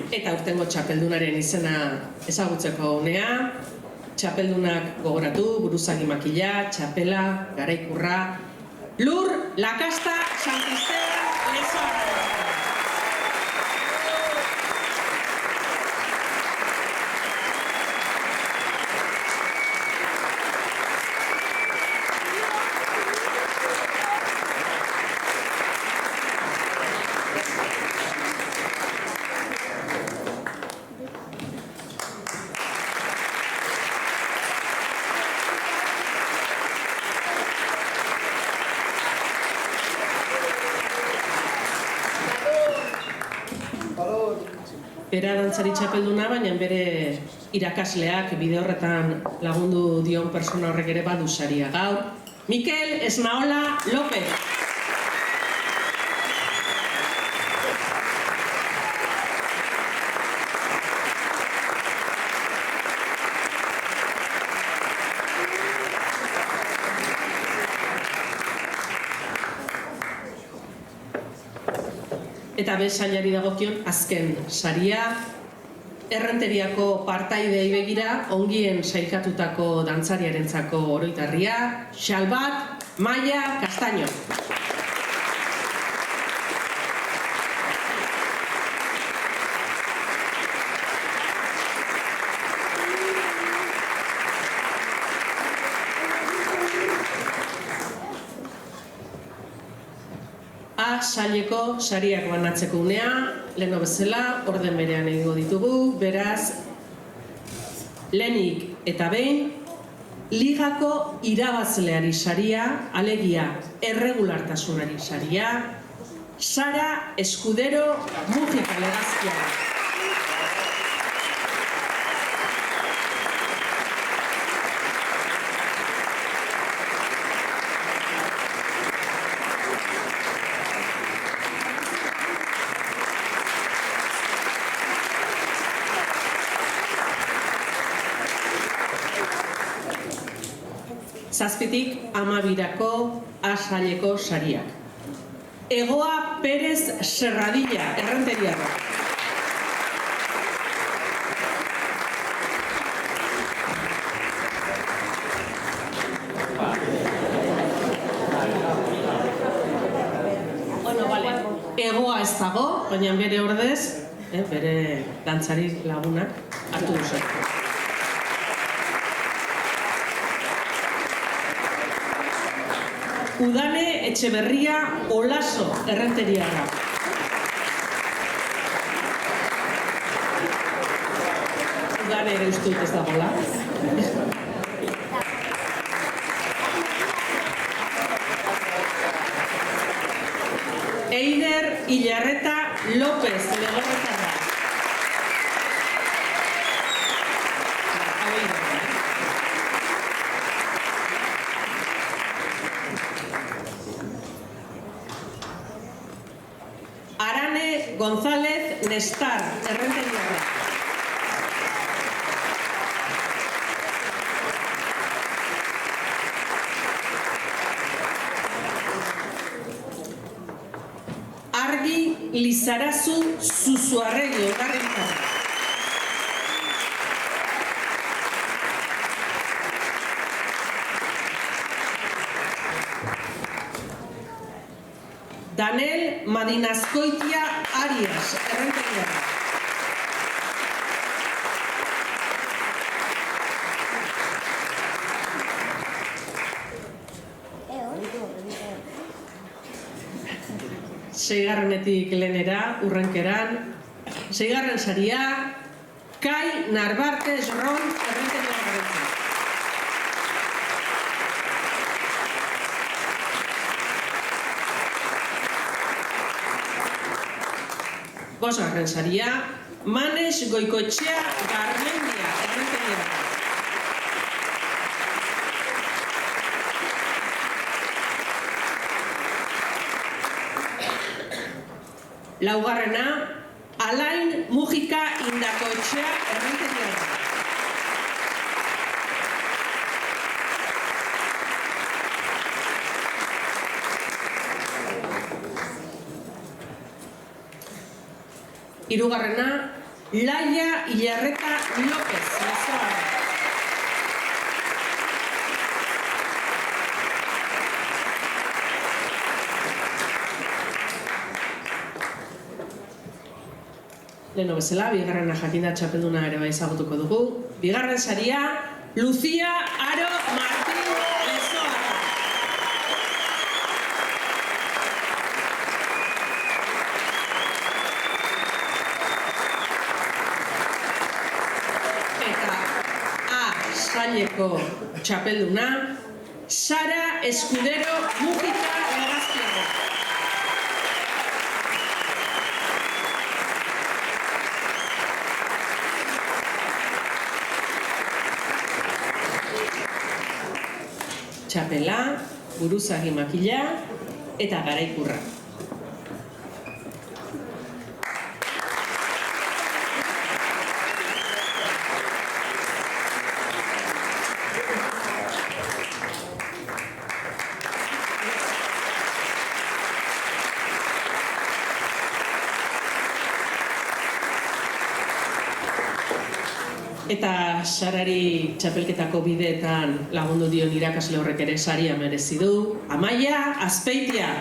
Eta urtengo txapeldunaren izena ezagutzeko unea. Txapeldunak gogoratu, buruzagi makila, txapela, garaikurra, Lur Lakasta Santisteban Lezoa. Bera dantzari txapelduna, baina bere irakasleak bide horretan lagundu dion persona horrek ere badu saria gaur. Mikel Esmaola López. Eta B sailari dagokion azken saria, Errenteriako partaidei begira ongien sailkatutako dantzariarentzako oroitarria, Xalbat Maia Castaño. A saileko sariak banatzeko unea, leheno bezala, orden berean egingo ditugu, beraz, lehenik eta behin, ligako irabazleari saria, alegia erregulartasunari saria, Sara Escudero Mujika Legazkia. Zazpitik 12 A saileko sariak. Egoa Pérez Serradilla, Errenteriarra. Egoa ez dago, baina bere ordez, bere dantzari lagunak hartu duzu. Udane Etxeberria Olaso, Errenteriarra. Udane ere ustut ez dagoela. Eider Ilarreta López, Legorretarra. Arane González Nestar, Errenteriarra. Argi Lizarazu Zuzuarregi, Ogarrentarra. Danel Madinazkoitia Arias, Errenteriarra. Seigarrenetik lehenera, urrenkeran. Seigarren saria, Kai Narbartes Ron, Errenteriarra. Bosgarren saria, Manes Goikoetxea Garmendia, Errenteriarra. Laugarrena, Alain Mujika Indakoetxea, Errenteriarra. Hirugarrena, Laia Ilarreta López, Lezoarra. Leheno bezala, bigarrena jakinda txapelduna ere bai ezagutuko dugu. Bigarren saria, Lucia Aro Martín Lezoarra. Eta A saileko txapelduna, Sara Escudero Mujika Legazkia. Txapela, buruzagi makila eta garaikurra. Eta Sarari txapelketako bideetan lagundu dion irakasle horrek ere saria merezi du. Amaia Azpeitia.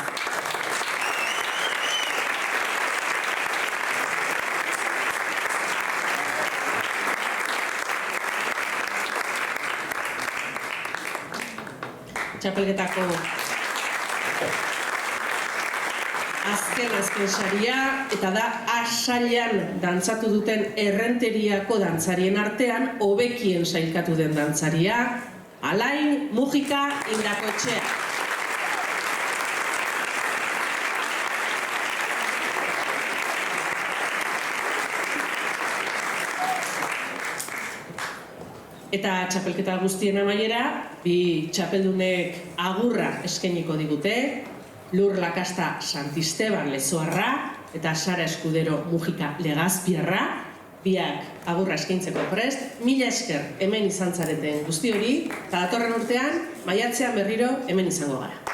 Txapelketako azken saria, eta da Asailan dantzatu duten Errenteriako dantzarien artean hobekien sailkatu den dantzaria, Alain Mujika Indakoetxea. Eta txapelketa guztien amaiera, bi txapeldunek agurra eskainiko digute, Lur Lakasta Santisteban Lezoarra eta Sara Eskudero Mujika Legazpiarra, biak agurra eskaintzeko prest. Mila esker hemen izan zareten guzti hori, eta datorren urtean, maiatzean berriro hemen izango gara.